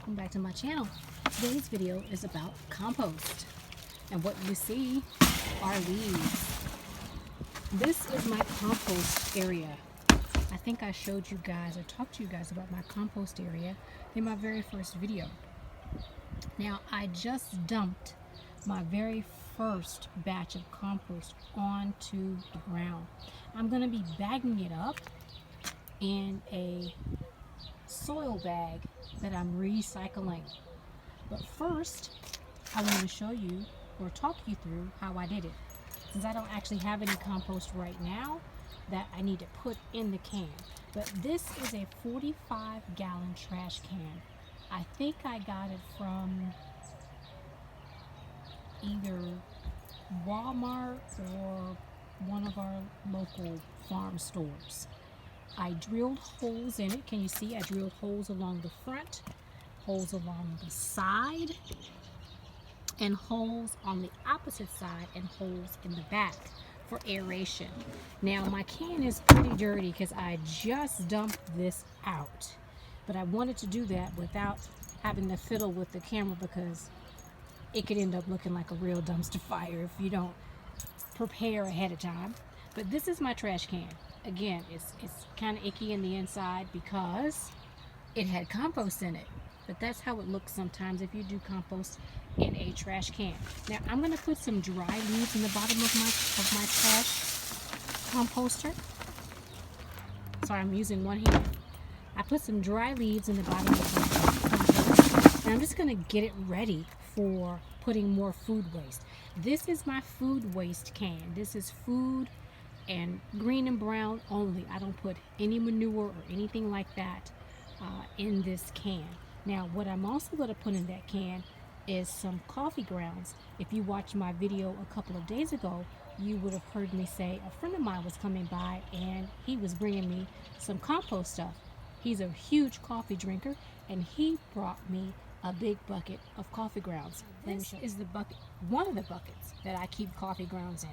welcome back to my channel. Today's video is about compost, and what you see are leaves. This is my compost area. I think I showed you guys or talked to you guys about my compost area in my very first video. Now I just dumped my very first batch of compost onto the ground. I'm going to be bagging it up in a soil bag that I'm recycling. But first, I want to show you or talk you through how I did it. Since I don't actually have any compost right now that I need to put in the can. But this is a 45-gallon trash can. I think I got it from either Walmart or one of our local farm stores. I drilled holes in it. Can you see? I drilled holes along the front, holes along the side, and holes on the opposite side, and holes in the back for aeration. Now my can is pretty dirty because I just dumped this out, but I wanted to do that without having to fiddle with the camera because it could end up looking like a real dumpster fire if you don't prepare ahead of time. But this is my trash can. Again, it's kind of icky in the inside because it had compost in it. But that's how it looks sometimes if you do compost in a trash can. Now I'm going to put some dry leaves in the bottom of my trash composter. Sorry, I'm using one hand. I put some dry leaves in the bottom of my composter. And I'm just going to get it ready for putting more food waste. This is my food waste can. This is food and green and brown only. I don't put any manure or anything like that in this can. Now what I'm also going to put in that can is some coffee grounds. If you watched my video a couple of days ago, you would have heard me say a friend of mine was coming by and he was bringing me some compost stuff. He's a huge coffee drinker and he brought me a big bucket of coffee grounds. This is the bucket, one of the buckets that I keep coffee grounds in.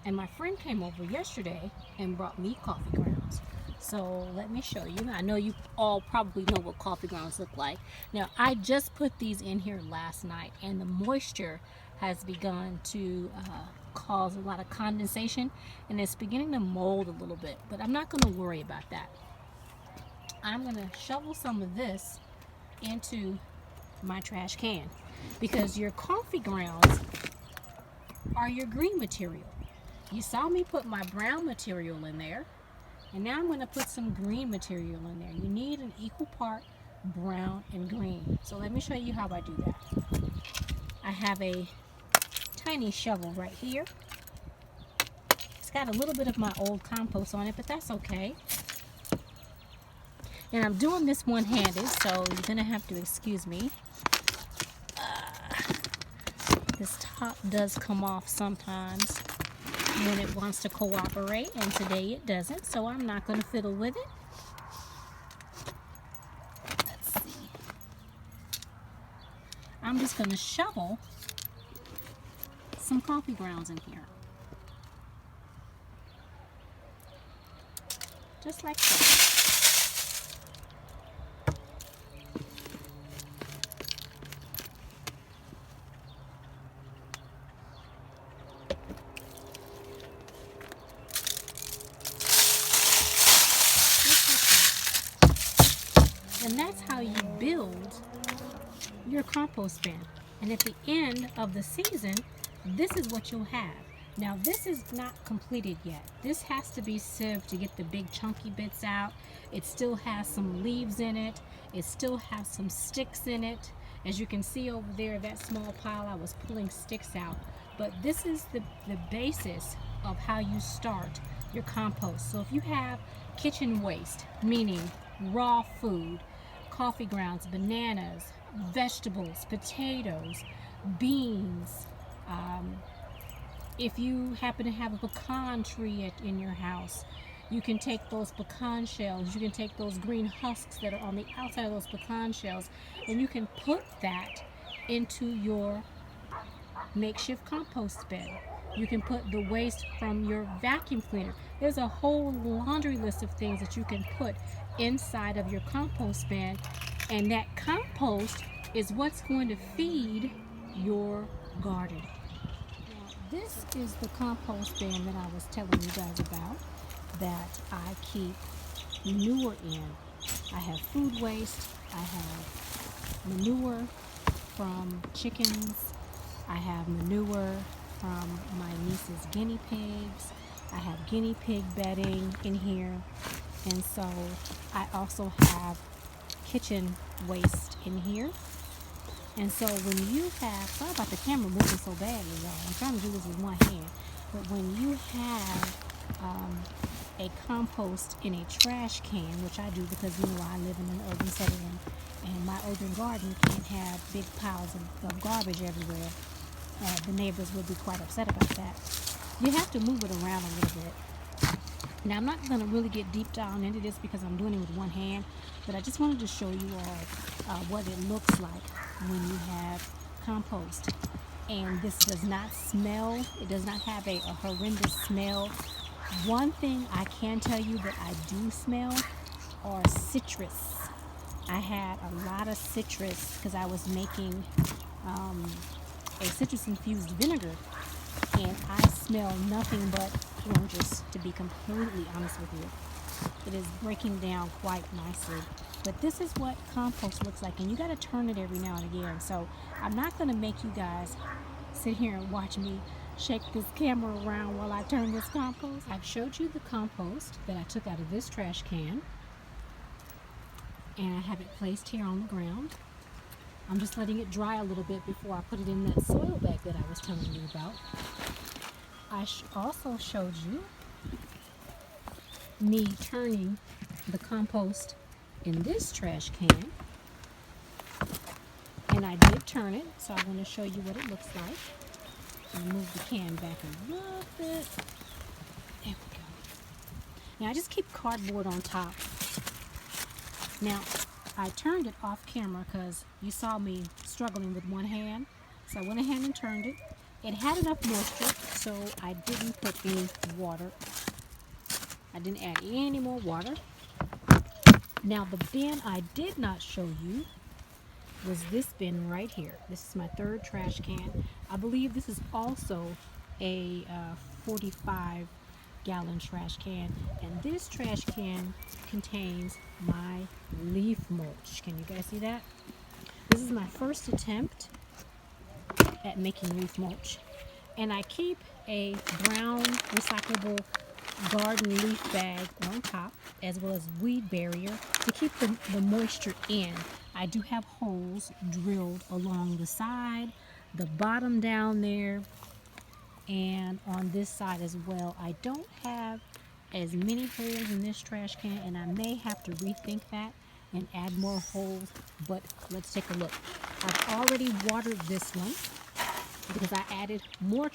And my friend came over yesterday and brought me coffee grounds. So let me show you. I know you all probably know what coffee grounds look like. Now I just put these in here last night and the moisture has begun to cause a lot of condensation and it's beginning to mold a little bit. But I'm not going to worry about that. I'm going to shovel some of this into my trash can because your coffee grounds are your green material. You saw me put my brown material in there, and now I'm going to put some green material in there. You need an equal part brown and green. So let me show you how I do that. I have a tiny shovel right here. It's got a little bit of my old compost on it, but that's okay. And I'm doing this one-handed, so you're going to have to excuse me. This top does come off sometimes when it wants to cooperate, and today it doesn't, so I'm not going to fiddle with it. Let's see. I'm just going to shovel some coffee grounds in here. Just like that. And that's how you build your compost bin. And at the end of the season, this is what you'll have. Now this is not completed yet. This has to be sieved to get the big chunky bits out. It still has some leaves in it. It still has some sticks in it. As you can see over there, that small pile, I was pulling sticks out. But this is the basis of how you start your compost. So if you have kitchen waste, meaning raw food, coffee grounds, bananas, vegetables, potatoes, beans, if you happen to have a pecan tree in your house, you can take those pecan shells, you can take those green husks that are on the outside of those pecan shells, and you can put that into your makeshift compost bin. You can put the waste from your vacuum cleaner. There's a whole laundry list of things that you can put inside of your compost bin And that compost is what's going to feed your garden. Now, this is the compost bin that I was telling you guys about that I keep manure in. I have food waste, I have manure from chickens, I have manure from my niece's guinea pigs, I have guinea pig bedding in here, and so I also have kitchen waste in here. And so when you have, sorry about the camera moving so badly, y'all. I'm trying to do this with one hand. But when you have a compost in a trash can, which I do because, you know, I live in an urban setting and my urban garden can't have big piles of garbage everywhere. The neighbors would be quite upset about that. You have to move it around a little bit. Now, I'm not going to really get deep down into this because I'm doing it with one hand, but I just wanted to show you all what it looks like when you have compost. And this does not smell. It does not have a horrendous smell. One thing I can tell you that I do smell are citrus. I had a lot of citrus because I was making a citrus-infused vinegar, and I smell nothing but oranges, to be completely honest with you. It is breaking down quite nicely. But this is what compost looks like, and you got to turn it every now and again. So I'm not going to make you guys sit here and watch me shake this camera around while I turn this compost. I've showed you the compost that I took out of this trash can, and I have it placed here on the ground. I'm just letting it dry a little bit before I put it in that soil bag that I was telling you about. I also showed you me turning the compost in this trash can, and I did turn it, so I'm going to show you what it looks like. And move the can back a little bit. There we go. Now I just keep cardboard on top. Now I turned it off camera because you saw me struggling with one hand, so I went ahead and turned it. It had enough moisture, so I didn't put any water. I didn't add any more water. Now the bin I did not show you was this bin right here. This is my third trash can. I believe this is also a 45-gallon trash can, and this trash can contains my leaf mulch. Can you guys see that? This is my first attempt at making leaf mulch, and I keep a brown recyclable garden leaf bag on top, as well as weed barrier to keep the moisture in. I do have holes drilled along the side, the bottom down there, and on this side as well. I don't have as many holes in this trash can, and I may have to rethink that and add more holes, but let's take a look. I've already watered this one because I added more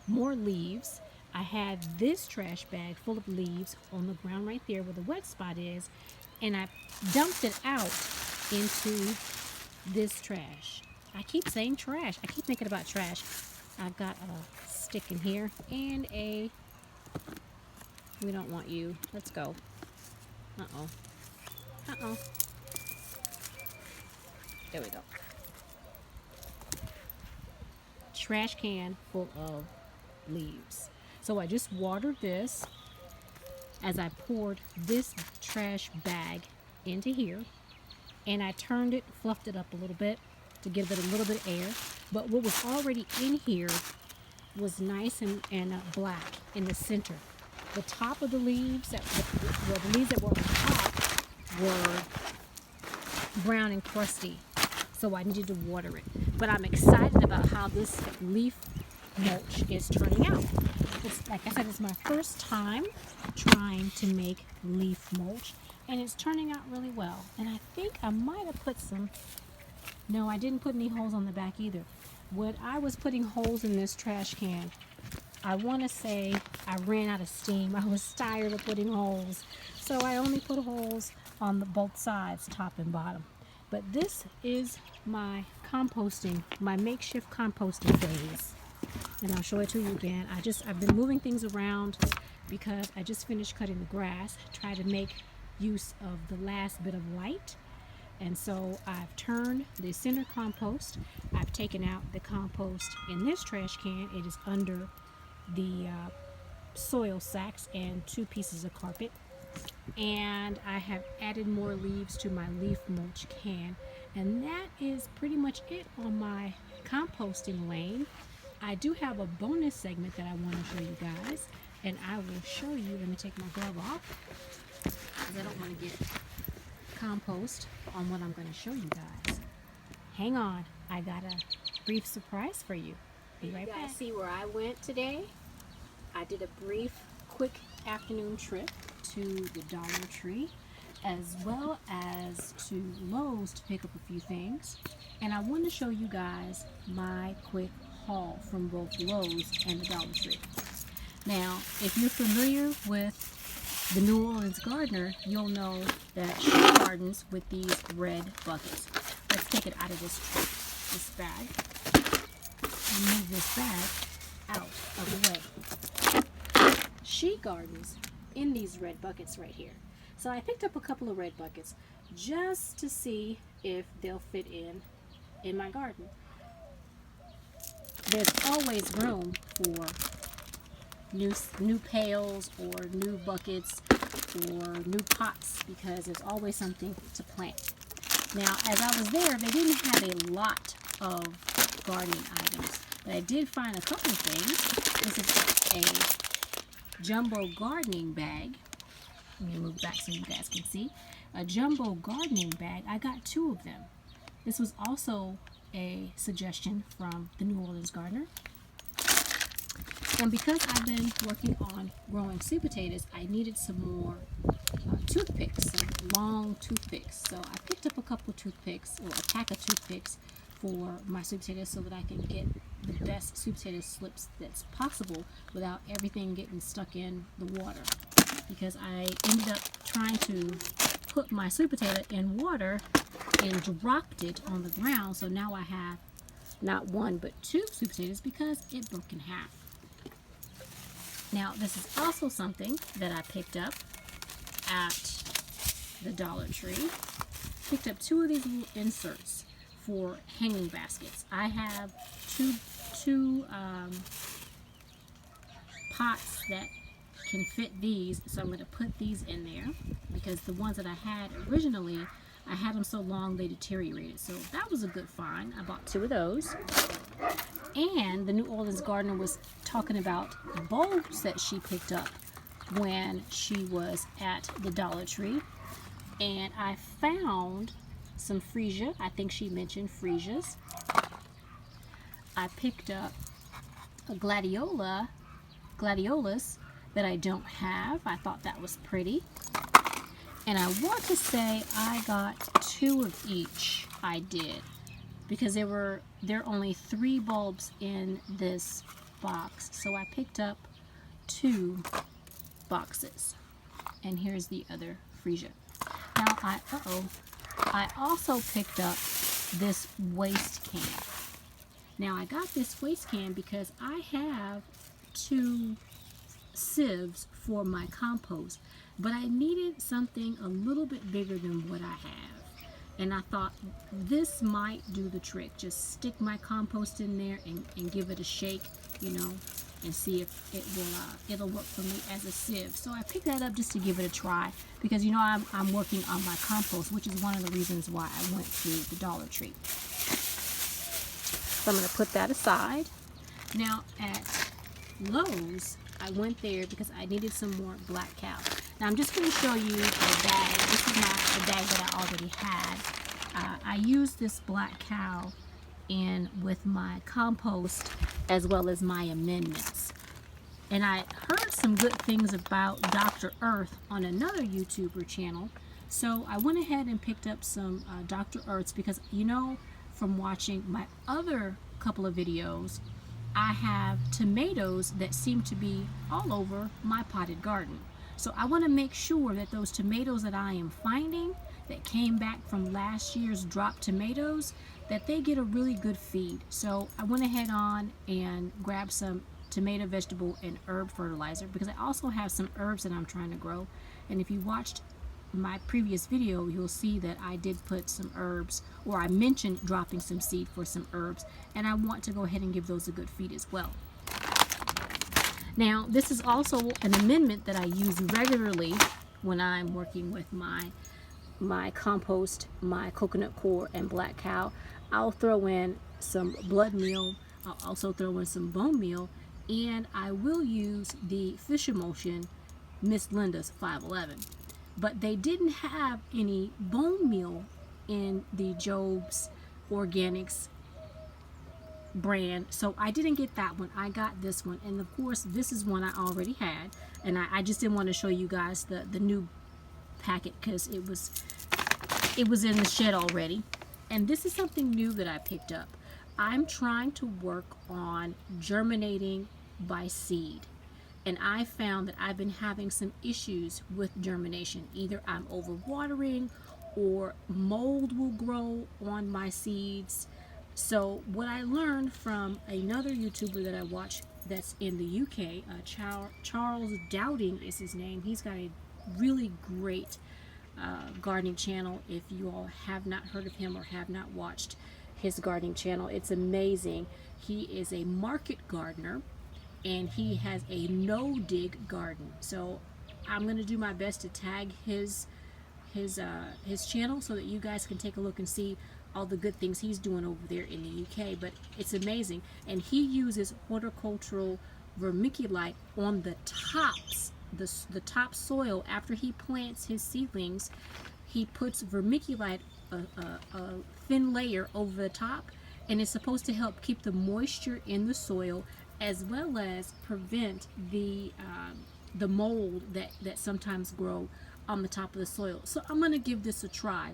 more leaves. I had this trash bag full of leaves on the ground right there where the wet spot is, and I dumped it out into this trash. I keep saying trash. I keep thinking about trash. I've got a stick in here and we don't want you. Let's go. Uh-oh. Uh-oh. There we go. Trash can full of leaves. So I just watered this as I poured this trash bag into here, and I turned it, fluffed it up a little bit to give it a little bit of air. But what was already in here was nice and black in the center. The top of the leaves, the leaves that were on top were brown and crusty, so I needed to water it. But I'm excited about how this leaf mulch is turning out. It's, like I said, it's my first time trying to make leaf mulch, and it's turning out really well. And I think I might have put some, no, I didn't put any holes on the back either. When I was putting holes in this trash can, I want to say I ran out of steam. I was tired of putting holes, so I only put holes on both sides, top and bottom. But this is my composting, my makeshift composting phase. And I'll show it to you again. I've been moving things around because I just finished cutting the grass. Try to make, use of the last bit of light. And so I've turned the center compost. I've taken out the compost in this trash can. It is under the soil sacks and 2 pieces of carpet. And I have added more leaves to my leaf mulch can. And that is pretty much it on my composting lane. I do have a bonus segment that I want to show you guys. And I will show you. Let me take my glove off, because I don't want to get compost on what I'm going to show you guys. Hang on, I got a brief surprise for you. Be right back. You guys see where I went today? I did a brief, quick afternoon trip to the Dollar Tree, as well as to Lowe's to pick up a few things. And I want to show you guys my quick haul from both Lowe's and the Dollar Tree. Now, if you're familiar with the New Orleans gardener, you'll know that she gardens with these red buckets. Let's take it out of this bag and move this bag out of the way. She gardens in these red buckets right here. So I picked up a couple of red buckets just to see if they'll fit in my garden. There's always room for new pails or new buckets or new pots, because there's always something to plant. Now, as I was there, they didn't have a lot of gardening items, but I did find a couple of things. This is a jumbo gardening bag. Let me move back so you guys can see. A jumbo gardening bag. I got 2 of them. This was also a suggestion from the New Orleans gardener. And because I've been working on growing sweet potatoes, I needed some more toothpicks, some long toothpicks. So I picked up a couple of toothpicks, or a pack of toothpicks for my sweet potatoes, so that I can get the best sweet potato slips that's possible without everything getting stuck in the water. Because I ended up trying to put my sweet potato in water and dropped it on the ground, so now I have not 1 but 2 sweet potatoes because it broke in half. Now, this is also something that I picked up at the Dollar Tree. Picked up 2 of these little inserts for hanging baskets. I have two pots that can fit these, so I'm going to put these in there, because the ones that I had originally, I had them so long they deteriorated. So that was a good find. I bought 2 of those. And the New Orleans gardener was talking about bulbs that she picked up when she was at the Dollar Tree. And I found some freesia. I think she mentioned freesias. I picked up a gladiolus that I don't have. I thought that was pretty. And I want to say I got 2 of each. I did. Because there are only 3 bulbs in this box. So I picked up 2 boxes. And here's the other freesia. Now I also picked up this waste can. Now I got this waste can because I have 2 sieves for my compost, but I needed something a little bit bigger than what I have. And I thought this might do the trick. Just stick my compost in there and give it a shake, you know, and see if it will it'll work for me as a sieve. So I picked that up just to give it a try, because you know I'm working on my compost, which is one of the reasons why I went to the Dollar Tree. So I'm going to put that aside. Now at Lowe's, I went there because I needed some more black cow. Now I'm just going to show you the bag. This is not the bag that I already had. I used this black cow in with my compost as well as my amendments. And I heard some good things about Dr. Earth on another YouTuber channel. So I went ahead and picked up some Dr. Earths, because you know from watching my other couple of videos, I have tomatoes that seem to be all over my potted garden. So I want to make sure that those tomatoes that I am finding that came back from last year's dropped tomatoes, that they get a really good feed. So I went ahead on and grabbed some tomato, vegetable, and herb fertilizer, because I also have some herbs that I'm trying to grow. And if you watched my previous video, you'll see that I did put some herbs, or I mentioned dropping some seed for some herbs, and I want to go ahead and give those a good feed as well. Now, this is also an amendment that I use regularly when I'm working with my compost, my coconut coir, and black cow. I'll throw in some blood meal. I'll also throw in some bone meal, and I will use the fish emulsion, Miss Linda's 511. But they didn't have any bone meal in the Job's Organics brand, so I didn't get that one. I got this one, and of course this is one I already had, and I just didn't want to show you guys the new packet because it was in the shed already. And this is something new that I picked up. I'm trying to work on germinating by seed, and I found that I've been having some issues with germination. Either I'm overwatering or mold will grow on my seeds. So what I learned from another YouTuber that I watch that's in the UK, Charles Dowding is his name. He's got a really great gardening channel. If you all have not heard of him or have not watched his gardening channel, it's amazing. He is a market gardener, and he has a no-dig garden. So I'm going to do my best to tag his channel so that you guys can take a look and see all the good things he's doing over there in the UK. But it's amazing, and he uses horticultural vermiculite on the tops, the top soil. After he plants his seedlings, he puts vermiculite, a thin layer over the top, and it's supposed to help keep the moisture in the soil, as well as prevent the mold that sometimes grow on the top of the soil. So I'm going to give this a try,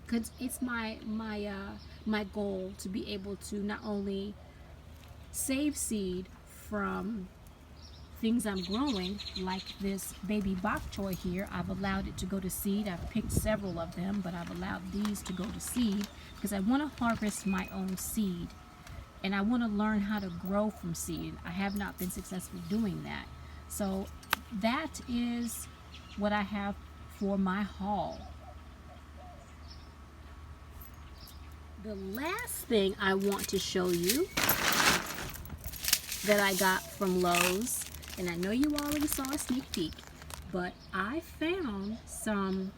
because it's my goal to be able to not only save seed from things I'm growing, like this baby bok choy here. I've allowed it to go to seed. I've picked several of them, but I've allowed these to go to seed because I want to harvest my own seed, and I want to learn how to grow from seed. I have not been successful doing that. So that is what I have for my haul. The last thing I want to show you that I got from Lowe's, and I know you already saw a sneak peek, but I found some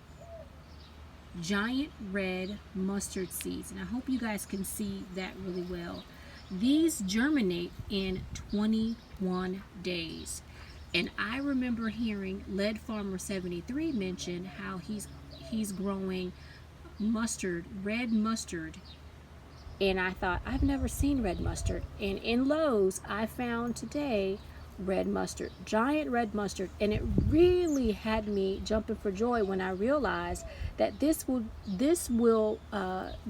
giant red mustard seeds, and I hope you guys can see that really well. These germinate in 21 days, and I remember hearing Lead Farmer 73 mention how he's growing mustard, red mustard, and I thought, I've never seen red mustard. And in Lowe's I found today red mustard, giant red mustard, and it really had me jumping for joy when I realized that this will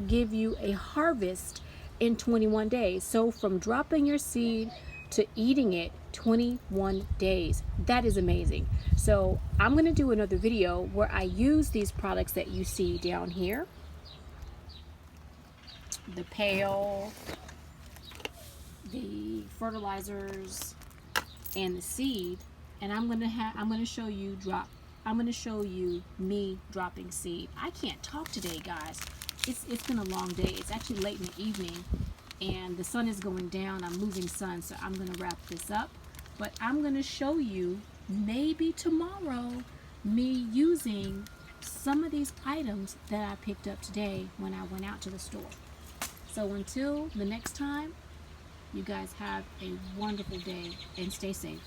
give you a harvest in 21 days. So from dropping your seed to eating it, 21 days. That is amazing. So I'm going to do another video where I use these products that you see down here, the pail, the fertilizers, and the seed, and I'm going to show you me dropping seed. I can't talk today, guys. It's been a long day. It's actually late in the evening, and the sun is going down. I'm losing sun, so I'm going to wrap this up. But I'm going to show you maybe tomorrow me using some of these items that I picked up today when I went out to the store. So until the next time, you guys have a wonderful day and stay safe.